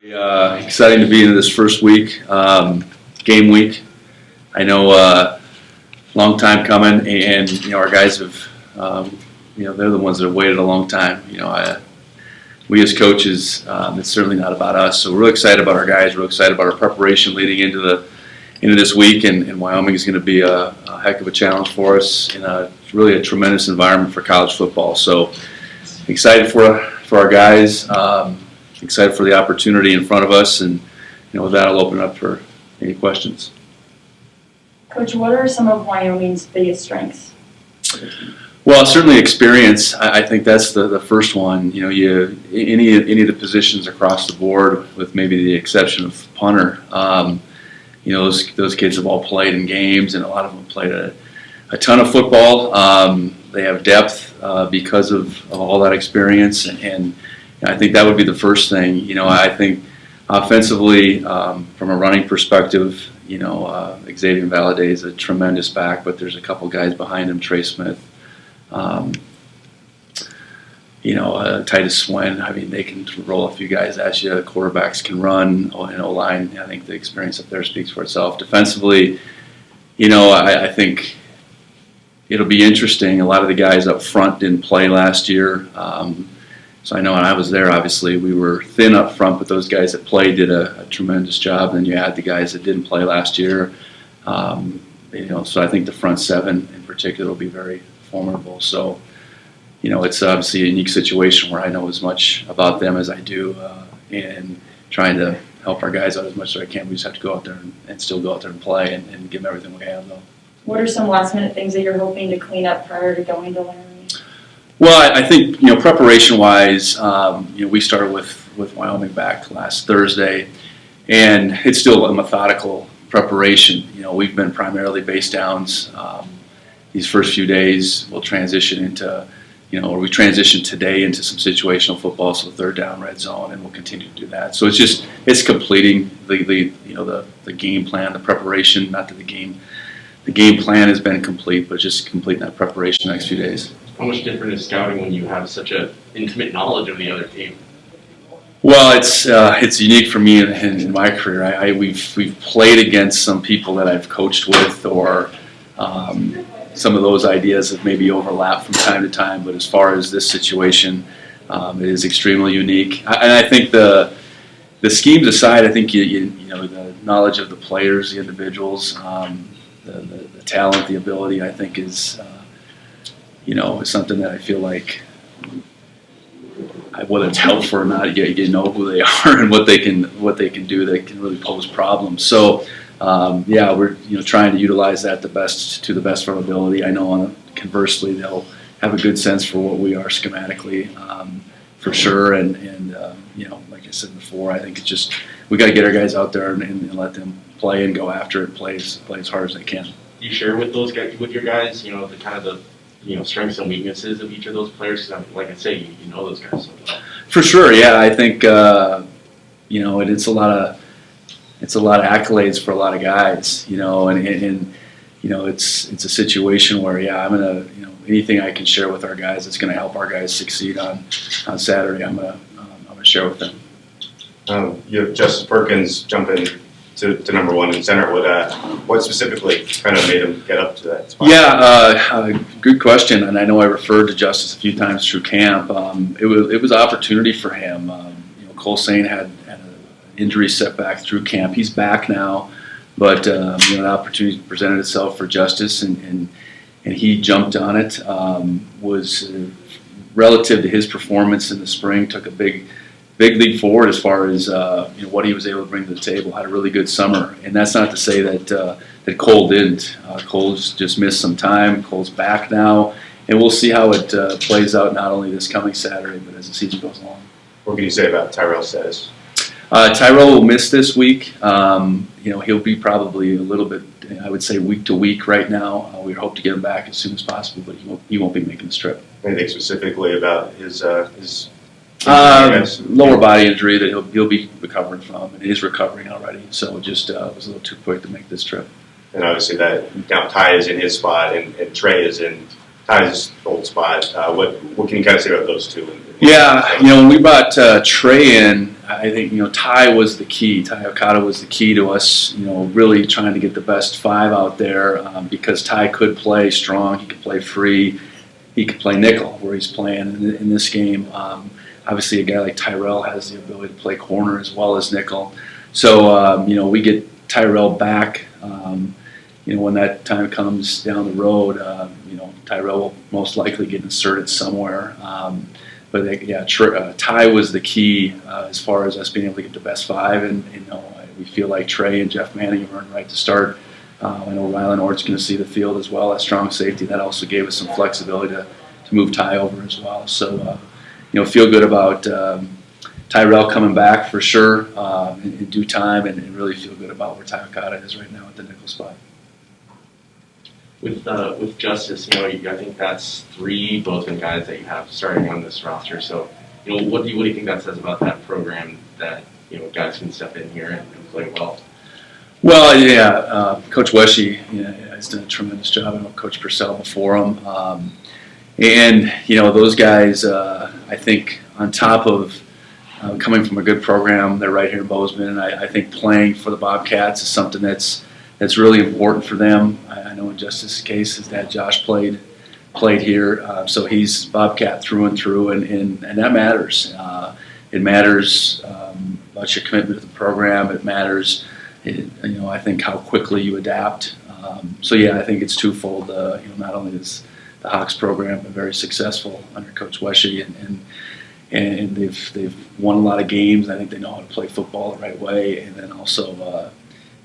Exciting to be in this first week, game week. I know long time coming, and our guys have, they're the ones that have waited a long time. We as coaches, it's certainly not about us. So we're really excited about our guys. We're really excited about our preparation leading into this week, and Wyoming is going to be a heck of a challenge for us in really a tremendous environment for college football. So excited for our guys. Excited for the opportunity in front of us, and with that, I'll open up for any questions. Coach, what are some of Wyoming's biggest strengths? Well, certainly experience. I think that's the first one. Any of the positions across the board, with maybe the exception of punter. Those kids have all played in games, and a lot of them played a ton of football. They have depth because of all that experience, and I think that would be the first thing. I think offensively, from a running perspective, Xavier Valladay is a tremendous back, but there's a couple guys behind him, Trey Smith, Titus Swen. I mean, they can roll a few guys at you. Quarterbacks can run. And O-line, I think the experience up there speaks for itself. Defensively, I think it'll be interesting. A lot of the guys up front didn't play last year. So I know when I was there, obviously, we were thin up front, but those guys that played did a tremendous job. Then you had the guys that didn't play last year. So I think the front seven in particular will be very formidable. So, it's obviously a unique situation where I know as much about them as I do, and trying to help our guys out as much as I can. We just have to go out there and still go out there and play and give them everything we have, though. What are some last-minute things that you're hoping to clean up prior to going to Laramie? Well, I think, preparation-wise, we started with Wyoming back last Thursday, and it's still a methodical preparation. We've been primarily base downs. These first few days, we'll transition into, or we transitioned today into some situational football, so third down, red zone, and we'll continue to do that. So it's completing the game plan, the preparation, not that the game plan has been complete, but just completing that preparation the next few days. How much different is scouting when you have such an intimate knowledge of the other team? Well, it's unique for me in my career. We've played against some people that I've coached with, or some of those ideas have maybe overlapped from time to time. But as far as this situation, it is extremely unique. And I think the schemes aside, I think the knowledge of the players, the individuals, the talent, the ability, I think is something that I feel like, whether it's helpful or not, you know who they are and what they can do that can really pose problems. So we're trying to utilize that to the best of our ability. I know conversely they'll have a good sense for what we are schematically, for sure. And like I said before, I think it's just we got to get our guys out there and let them play and go after it, play as hard as they can. Do you share with your guys, the kind of the strengths and weaknesses of each of those players? Because, like I say, you know those guys so well. For sure, yeah. I think it's a lot of accolades for a lot of guys, and it's a situation where I'm gonna anything I can share with our guys that's gonna help our guys succeed on Saturday. I'm gonna share with them. You have Justice Perkins jumping to number one in center. What specifically kind of made him get up to that spot? Yeah, good question. And I know I referred to Justice a few times through camp. It was an opportunity for him. Cole Sain had an injury setback through camp. He's back now, but the opportunity presented itself for Justice, and he jumped on it. Was relative to his performance in the spring, took a big leap forward as far as what he was able to bring to the table. Had a really good summer, and that's not to say that Cole didn't. Cole's just missed some time. Cole's back now, and we'll see how it plays out not only this coming Saturday, but as the season goes along. What can you say about Tyrell's status? Tyrell will miss this week. He'll be probably a little bit, I would say, week to week right now. We hope to get him back as soon as possible, but he won't be making this trip. Anything specifically about his lower body injury that he'll be recovering from, and he's recovering already. So it just was a little too quick to make this trip. And obviously that now Ty is in his spot, and Trey is in Ty's old spot. What can you kind of say about those two? Yeah, when we brought Trey in, I think, Ty was the key. Ty Okada was the key to us, really trying to get the best 5 out there because Ty could play strong, he could play free, he could play nickel where he's playing in this game. Obviously, a guy like Tyrell has the ability to play corner as well as nickel. So, we get Tyrell back. When that time comes down the road, Tyrell will most likely get inserted somewhere. Ty was the key as far as us being able to get the best 5, and we feel like Trey and Jeff Manning have earned the right to start. I know Rylan Ort's going to see the field as well as strong safety. That also gave us some flexibility to move Ty over as well. So, feel good about Tyrell coming back for sure in due time, and really feel good about where Ty Okada is right now at the nickel spot. With Justice, I think that's 3 Bozeman guys that you have starting on this roster. So, what do you think that says about that program that guys can step in here and play well? Well, yeah, Coach Wesche has done a tremendous job. I know Coach Purcell before him, and those guys. I think on top of coming from a good program, they're right here in Bozeman, and I think playing for the Bobcats is something that's really important for them. I know in Justice's case, his dad Josh played here, so he's Bobcat through and through, and that matters. It matters about your commitment to the program. It matters, I think how quickly you adapt. I think it's twofold. Not only is the Hawks program been very successful under Coach Wesche, and they've won a lot of games. I think they know how to play football the right way, and then also.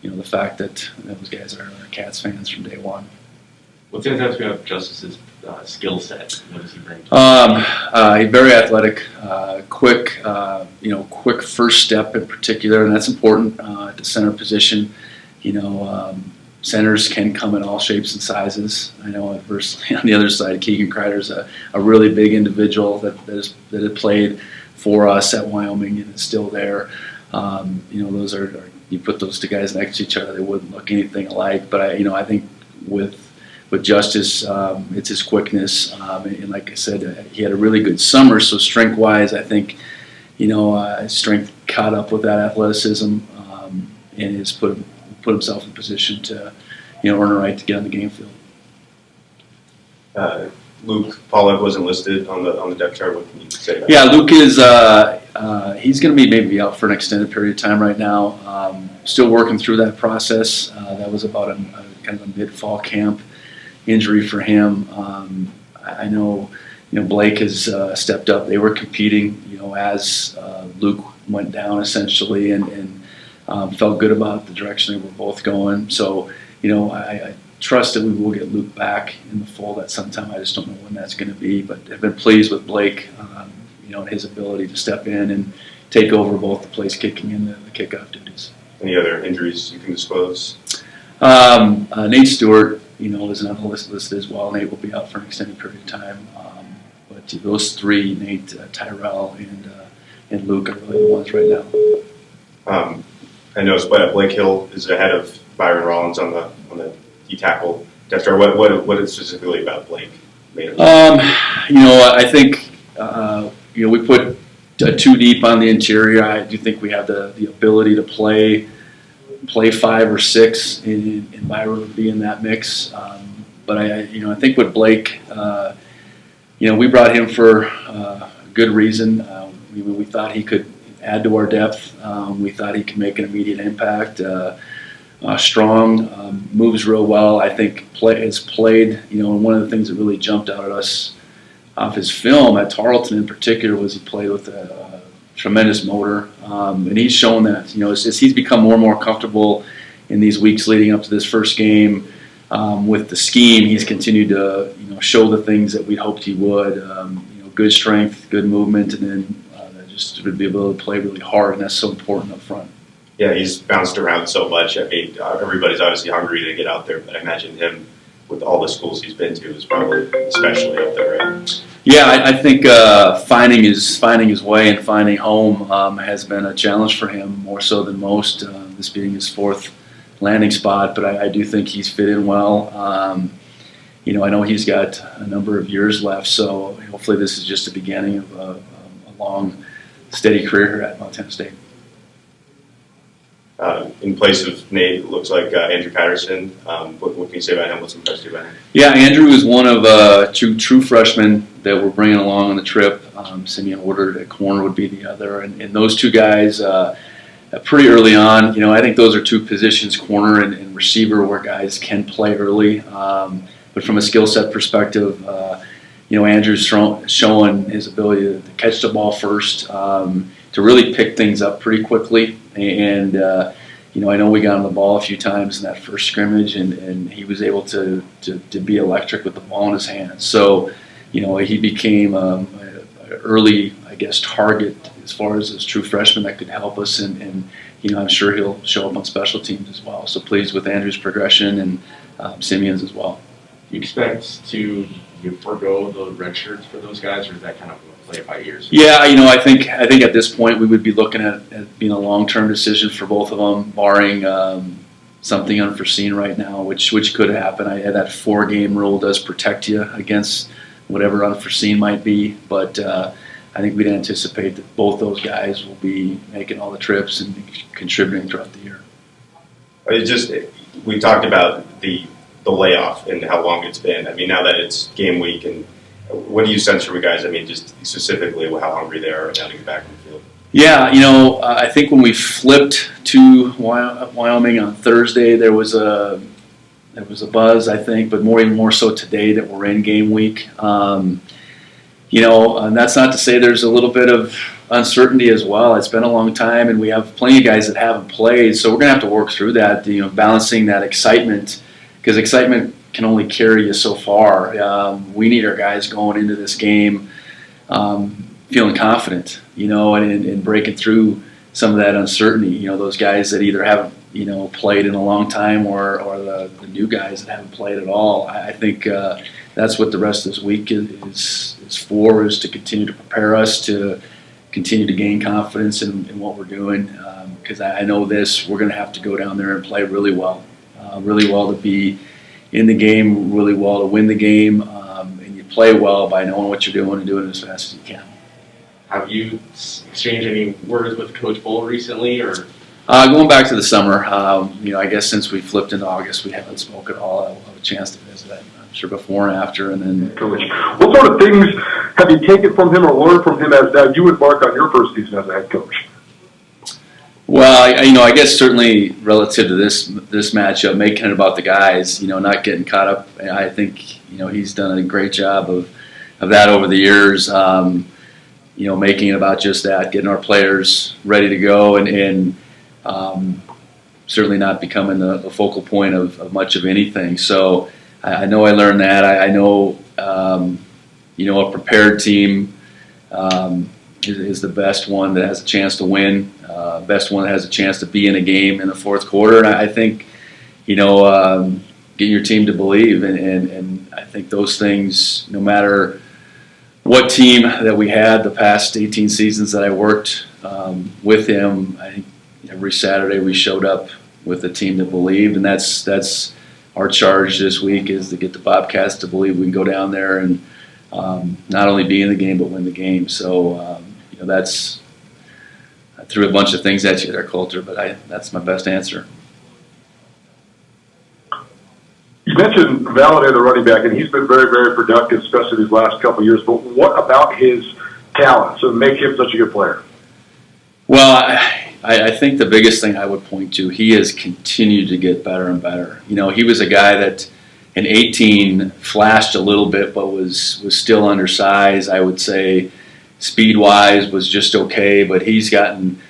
The fact that those guys are Cats fans from day one. What stands out to you about Justice's skill set? What does he bring? He's very athletic, quick, quick first step in particular, and that's important at the center position. Centers can come in all shapes and sizes. I know adversely on the other side, Keegan Kreider's a really big individual that had played for us at Wyoming and is still there. Those are you put those 2 guys next to each other, they wouldn't look anything alike. But I think with Justice, it's his quickness, and like I said, he had a really good summer. So strength-wise, I think his strength caught up with that athleticism, and has put himself in position to earn a right to get on the game field. Luke Pollack wasn't listed on the depth chart. What can you say about Yeah, Luke is he's going to be maybe out for an extended period of time right now. Still working through that process. That was about a kind of a mid-fall camp injury for him. I know Blake has stepped up. They were competing as Luke went down essentially, and felt good about the direction they were both going. So I trust that we will get Luke back in the fold at some time. I just don't know when that's going to be, but I've been pleased with Blake, and his ability to step in and take over both the place kicking and the kickoff duties. Any other injuries you can disclose? Nate Stewart, is on the list listed as well. Nate will be out for an extended period of time. But those 3, Nate, Tyrell, and Luke, are really the ones right now. I noticed Blake Hill is ahead of Byron Rollins on the D-tackle depth chart. What is specifically about Blake made him? I think we put 2 deep on the interior. I do think we have the ability to play 5 or 6, and Byron would be in that mix. But I think with Blake, we brought him for a good reason. We thought he could add to our depth. We thought he could make an immediate impact. Strong, moves real well. I think has played. And one of the things that really jumped out at us off his film at Tarleton in particular was he played with a tremendous motor, and he's shown that. As he's become more and more comfortable in these weeks leading up to this first game with the scheme, he's continued to show the things that we hoped he would. Good strength, good movement, and then just to be able to play really hard, and that's so important up front. Yeah, he's bounced around so much. I mean, everybody's obviously hungry to get out there, but I imagine him, with all the schools he's been to, is probably especially up there, right? Yeah, I think finding his way and finding home has been a challenge for him, more so than most, this being his 4th landing spot, but I do think he's fit in well. I know he's got a number of years left, so hopefully this is just the beginning of a long steady career here at Montana State. In place of Nate, it looks like Andrew Patterson. What can you say about him? What's impressed you about him? Yeah, Andrew is one of two true freshmen that we're bringing along on the trip. Simeon ordered at corner would be the other, and those two guys pretty early on. You know, I think those are two positions, corner and receiver, where guys can play early. But from a skill set perspective, you know, Andrew's showing his ability to catch the ball first, to really pick things up pretty quickly. And, you know, I know we got him the ball a few times in that first scrimmage, and he was able to be electric with the ball in his hands. So, you know, he became an early, I guess, target as far as this true freshman that could help us. And you know, I'm sure he'll show up on special teams as well. So pleased with Andrew's progression and Simeon's as well. Do you expect to forego the red shirts for those guys, or is that kind of play it by ears? Yeah, you know, I think at this point we would be looking at being a long-term decision for both of them, barring something unforeseen right now, which could happen. That 4-game rule does protect you against whatever unforeseen might be, but I think we'd anticipate that both those guys will be making all the trips and contributing throughout the year. We talked about the layoff and how long it's been. I mean, now that it's game week, and what do you sense from you guys? I mean, just specifically how hungry they are now to get back in the field. Yeah, you know, I think when we flipped to Wyoming on Thursday, there was a buzz, I think, but even more so today that we're in game week. You know, and that's not to say there's a little bit of uncertainty as well. It's been a long time, and we have plenty of guys that haven't played, so we're going to have to work through that, you know, balancing that excitement, because excitement can only carry you so far. We need our guys going into this game feeling confident, you know, and breaking through some of that uncertainty. You know, those guys that either haven't, you know, played in a long time or the new guys that haven't played at all. I think that's what the rest of this week is for, is to continue to prepare us to continue to gain confidence in what we're doing. Because I know we're going to have to go down there and play really well to be in the game, really well to win the game, and you play well by knowing what you're doing and doing it as fast as you can. Have you exchanged any words with Coach Bull recently, or? Going back to the summer, you know, I guess since we flipped into August, we haven't spoke at all. I'll have a chance to visit, I'm sure, before and after. And then, Coach, what sort of things have you taken from him or learned from him as now you embark on your first season as a head coach? Well, you know, I guess certainly relative to this matchup, making it about the guys, you know, not getting caught up. I think, you know, he's done a great job of that over the years. You know, making it about just that, getting our players ready to go, and certainly not becoming the focal point of much of anything. So I know I learned that. I know, you know, a prepared team is the best one that has a chance to win, best one that has a chance to be in a game in the fourth quarter. And I think, you know, getting your team to believe, and I think those things, no matter what team that we had the past 18 seasons that I worked with him, I think every Saturday we showed up with a team that believed, and that's our charge this week, is to get the Bobcats to believe we can go down there and not only be in the game but win the game. So you know, I threw a bunch of things at you at our culture, but that's my best answer. You mentioned Valladay, the running back, and he's been very, very productive, especially these last couple of years. But what about his talents that make him such a good player? Well, I think the biggest thing I would point to, he has continued to get better and better. You know, he was a guy that in 18 flashed a little bit, but was still undersized. I would say speed-wise was just okay, but he's gotten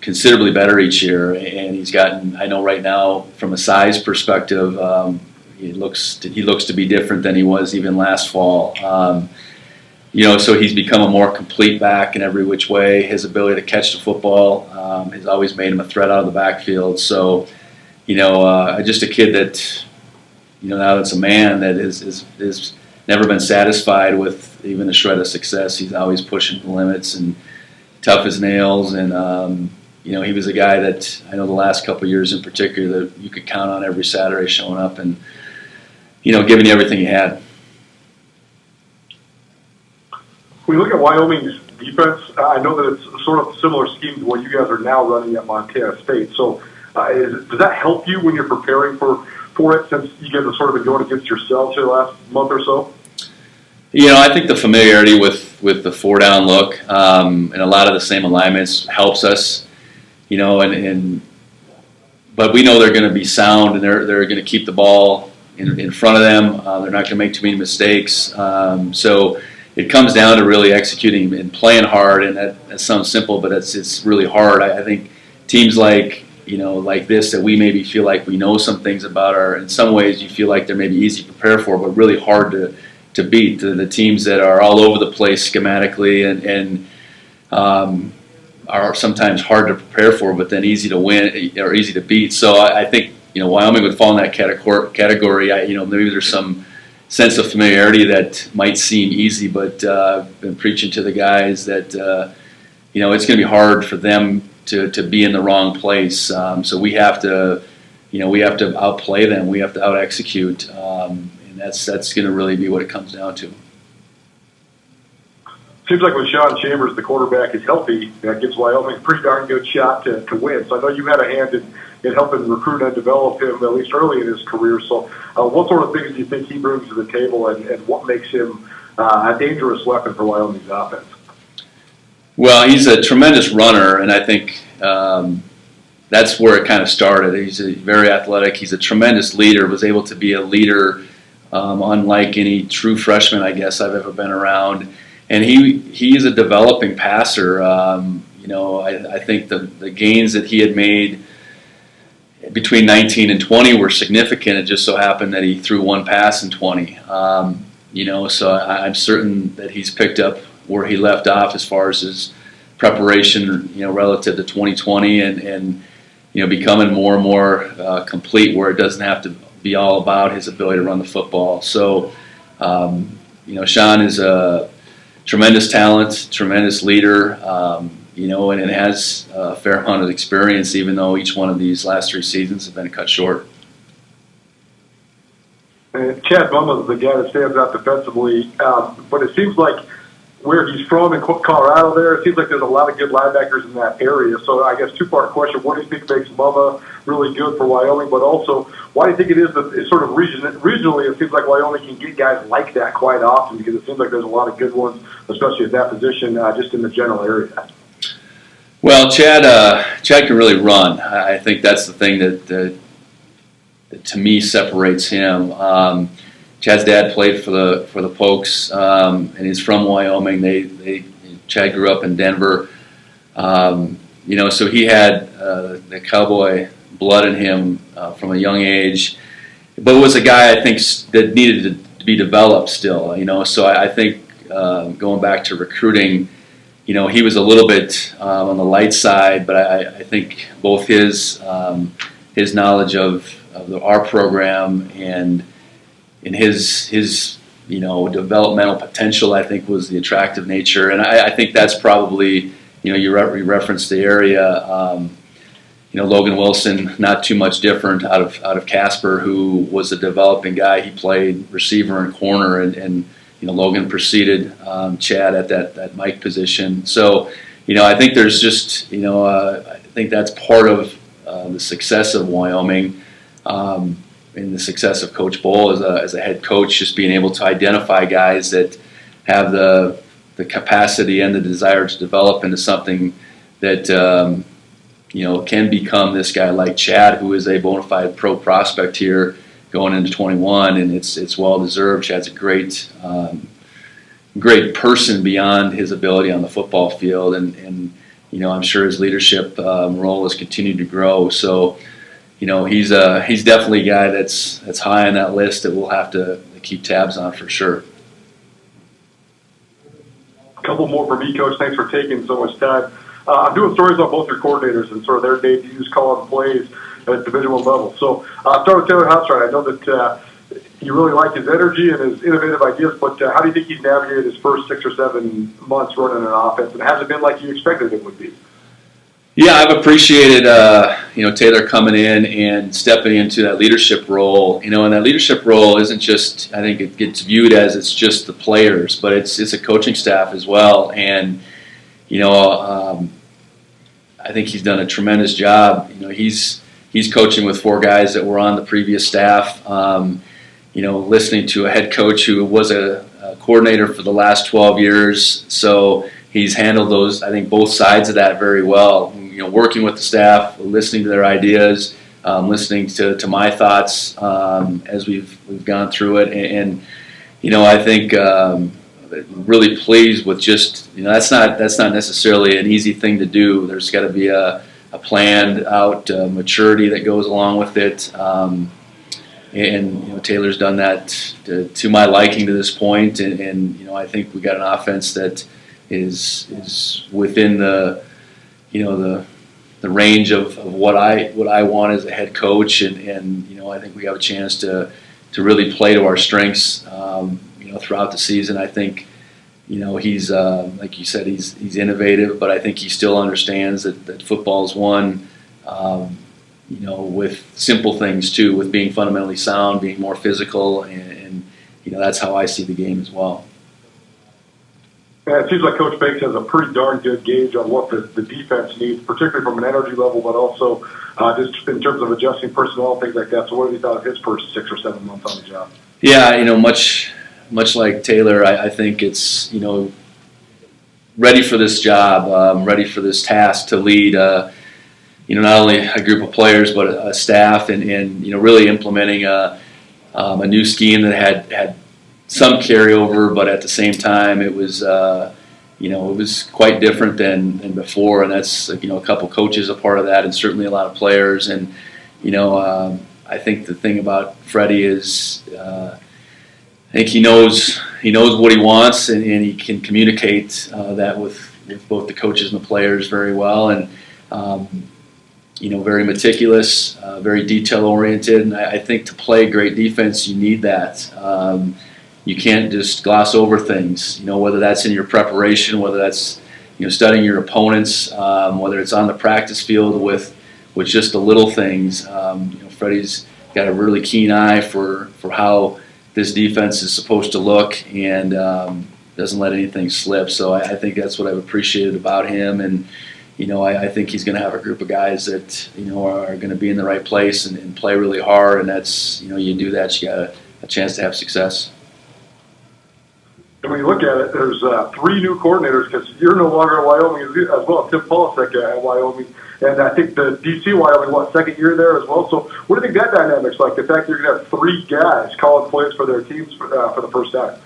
considerably better each year, and he's gotten, I know right now from a size perspective, he looks to be different than he was even last fall. You know, so he's become a more complete back in every which way. His ability to catch the football has always made him a threat out of the backfield. So, you know, just a kid that, you know, now that's a man that is never been satisfied with even a shred of success. He's always pushing the limits and tough as nails. And, you know, he was a guy that I know the last couple of years in particular that you could count on every Saturday showing up and, you know, giving you everything he had. When you look at Wyoming's defense. I know that it's sort of similar scheme to what you guys are now running at Montana State. So does that help you when you're preparing for it, since you guys have sort of been going against yourselves here the last month or so? I think the familiarity with the 4-down look and a lot of the same alignments helps us. But we know they're going to be sound, and they're going to keep the ball in front of them. They're not going to make too many mistakes. So it comes down to really executing and playing hard, and that sounds simple, but it's really hard. I think teams like this that we maybe feel like we know some things about in some ways you feel like they're maybe easy to prepare for, but really hard to beat. The teams that are all over the place schematically and are sometimes hard to prepare for, but then easy to win or easy to beat. So I think Wyoming would fall in that category. Maybe there's some sense of familiarity that might seem easy, but I've been preaching to the guys that it's going to be hard for them to be in the wrong place. So we have to outplay them. We have to out execute, and that's going to really be what it comes down to. Seems like when Sean Chambers, the quarterback, is healthy, that gives Wyoming a pretty darn good shot to win. So I know you had a hand in helping recruit and develop him, at least early in his career. So what sort of things do you think he brings to the table, and what makes him a dangerous weapon for Wyoming's offense? Well, he's a tremendous runner, and I think that's where it kind of started. He's very athletic. He's a tremendous leader, was able to be a leader unlike any true freshman, I guess, I've ever been around. And he is a developing passer. I think the gains that he had made between 19 and 20 were significant. It just so happened that he threw one pass in 20. So I'm certain that he's picked up where he left off as far as his preparation, relative to 2020, and becoming more and more complete, where it doesn't have to be all about his ability to run the football. So, Sean is a tremendous talent, tremendous leader, and has a fair amount of experience, even though each one of these last 3 seasons have been cut short. And Chad Bumma is the guy that stands out defensively, but it seems like where he's from in Colorado there, it seems like there's a lot of good linebackers in that area. So I guess 2-part question, what do you think makes Bumma really good for Wyoming, but also why do you think it is that it's sort of regionally it seems like Wyoming can get guys like that quite often, because it seems like there's a lot of good ones, especially at that position, just in the general area? Well, Chad can really run. I think that's the thing that to me separates him. Chad's dad played for the Pokes, and he's from Wyoming. Chad grew up in Denver, so he had the cowboy blood in him from a young age, but was a guy I think that needed to be developed still. So I think going back to recruiting, he was a little bit on the light side, but I think both his knowledge of our program and his developmental potential, I think, was the attractive nature. And I think that's probably, you referenced the area, Logan Wilson, not too much different out of Casper, who was a developing guy. He played receiver and corner, and Logan preceded Chad at that Mike position. So, I think there's just, I think that's part of the success of Wyoming. And the success of Coach Bohl as a head coach, just being able to identify guys that have the capacity and the desire to develop into something that can become this guy like Chad, who is a bona fide pro prospect here going into 21, and it's well deserved. Chad's a great person beyond his ability on the football field, and I'm sure his leadership role has continued to grow. So. He's definitely a guy that's high on that list that we'll have to keep tabs on for sure. A couple more for me, Coach. Thanks for taking so much time. I'm doing stories on both your coordinators and sort of their debuts, calling plays at Division I level. So I'll start with Taylor Houtside. I know that you really like his energy and his innovative ideas, but how do you think he's navigated his first 6 or 7 months running an offense? And has it been like you expected it would be? Yeah, I've appreciated Taylor coming in and stepping into that leadership role. And that leadership role isn't just, I think it gets viewed as it's just the players, but it's a coaching staff as well. And I think he's done a tremendous job. He's coaching with 4 guys that were on the previous staff. Listening to a head coach who was a coordinator for the last 12 years. So he's handled those, I think, both sides of that very well. Working with the staff, listening to their ideas, listening to my thoughts as we've gone through it, and I think really pleased with just that's not necessarily an easy thing to do. There's got to be a planned out maturity that goes along with it. And Taylor's done that to my liking to this point, and I think we got an offense that is within the range of what I want as a head coach, and I think we have a chance to really play to our strengths throughout the season. I think he's like you said, he's innovative, but I think he still understands that football's won. With simple things too, with being fundamentally sound, being more physical, and that's how I see the game as well. Yeah, it seems like Coach Bakes has a pretty darn good gauge on what the defense needs, particularly from an energy level, but also just in terms of adjusting personnel, things like that. So what have you thought of his first 6 or 7 months on the job? Yeah, much like Taylor, I think it's, ready for this job, ready for this task to lead, not only a group of players, but a staff, and really implementing a new scheme that had some carryover, but at the same time, it was, it was quite different than before, and that's, a couple coaches a part of that, and certainly a lot of players, and, I think the thing about Freddie is, I think he knows what he wants, and he can communicate that with both the coaches and the players very well, and very meticulous, very detail oriented, and I think to play great defense you need that. You can't just gloss over things. Whether that's in your preparation, whether that's studying your opponents, whether it's on the practice field with just the little things. Freddie's got a really keen eye for how this defense is supposed to look, and doesn't let anything slip. So I think that's what I've appreciated about him, and I think he's going to have a group of guys that are going to be in the right place and play really hard, and that's you do that, you got a chance to have success. And when you look at it, there's 3 new coordinators, because you're no longer at Wyoming as well. Tim Polasek at Wyoming, and I think the DC Wyoming, second year there as well. So what do you think that dynamic's like? The fact that you're going to have 3 guys calling plays for their teams for the first time.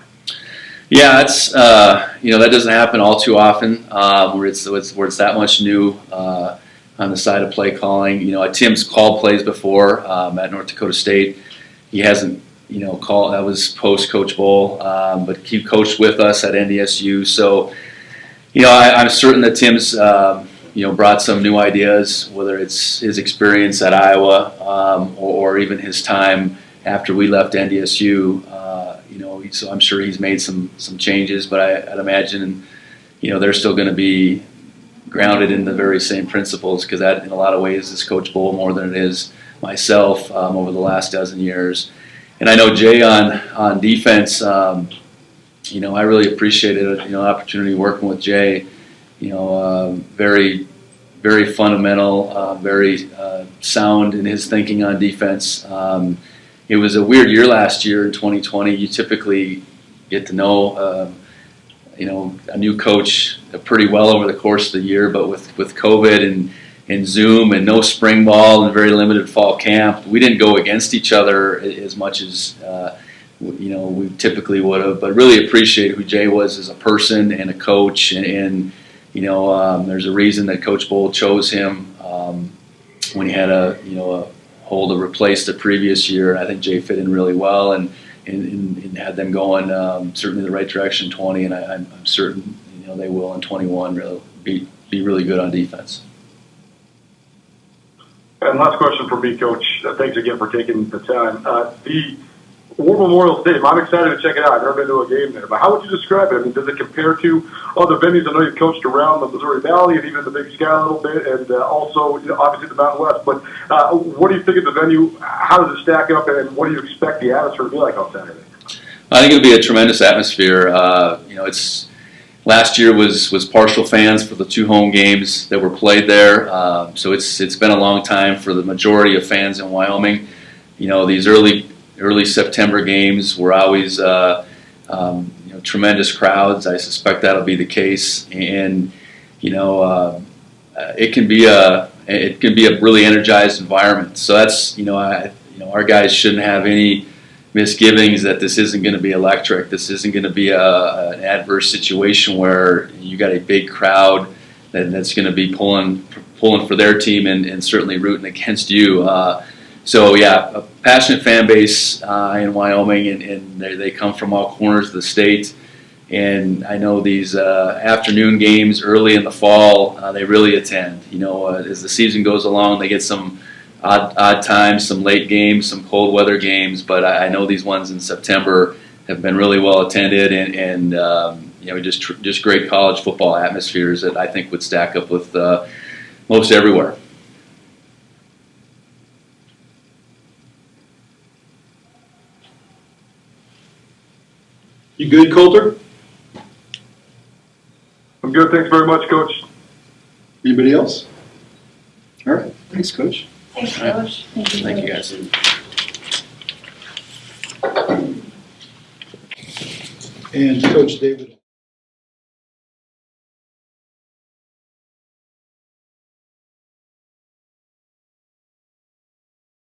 Yeah, it's that doesn't happen all too often, where it's that much new on the side of play calling. Tim's called plays before at North Dakota State. He hasn't called. That was post Coach Bowl, but he coached with us at NDSU. So I'm certain that Tim's brought some new ideas, whether it's his experience at Iowa or even his time after we left NDSU. So I'm sure he's made some changes, but I'd imagine, they're still going to be grounded in the very same principles, because that, in a lot of ways, is Coach Bull more than it is myself over the last dozen years. And I know Jay on defense. I really appreciated an opportunity working with Jay. Very, very fundamental, very sound in his thinking on defense. It was a weird year last year in 2020. You typically get to know, a new coach pretty well over the course of the year, but with COVID and Zoom and no spring ball and very limited fall camp, we didn't go against each other as much as we typically would have. But really appreciate who Jay was as a person and a coach, and there's a reason that Coach Bull chose him when he had a hole to replace the previous year. I think Jay fit in really well and had them going certainly the right direction in 20, and I'm certain they will in 21 really be really good on defense. And last question for me, Coach. Thanks again for taking the time. The War Memorial Stadium, I'm excited to check it out. I've never been to a game there, but how would you describe it? I mean, does it compare to other venues? I know you've coached around the Missouri Valley and even the Big Sky a little bit, and also obviously the Mountain West. But what do you think of the venue? How does it stack up, and what do you expect the atmosphere to be like on Saturday? I think it'll be a tremendous atmosphere. It's Last year was partial fans for the 2 home games that were played there. So it's been a long time for the majority of fans in Wyoming. You know, these early September games were always tremendous crowds. I suspect that'll be the case, and it can be a really energized environment. So that's our guys shouldn't have any misgivings that this isn't going to be electric. This isn't going to be an adverse situation where you got a big crowd that's going to be pulling for their team and certainly rooting against you. So yeah, a passionate fan base in Wyoming, and they come from all corners of the state. And I know these afternoon games early in the fall, they really attend. As the season goes along, they get some odd times, some late games, some cold weather games. But I know these ones in September have been really well attended, and just great college football atmospheres that I think would stack up with most everywhere. You good, Coulter? I'm good. Thanks very much, Coach. Anybody else? All right. Thanks, Coach. Thanks, Coach. Thank you, guys. And Coach David.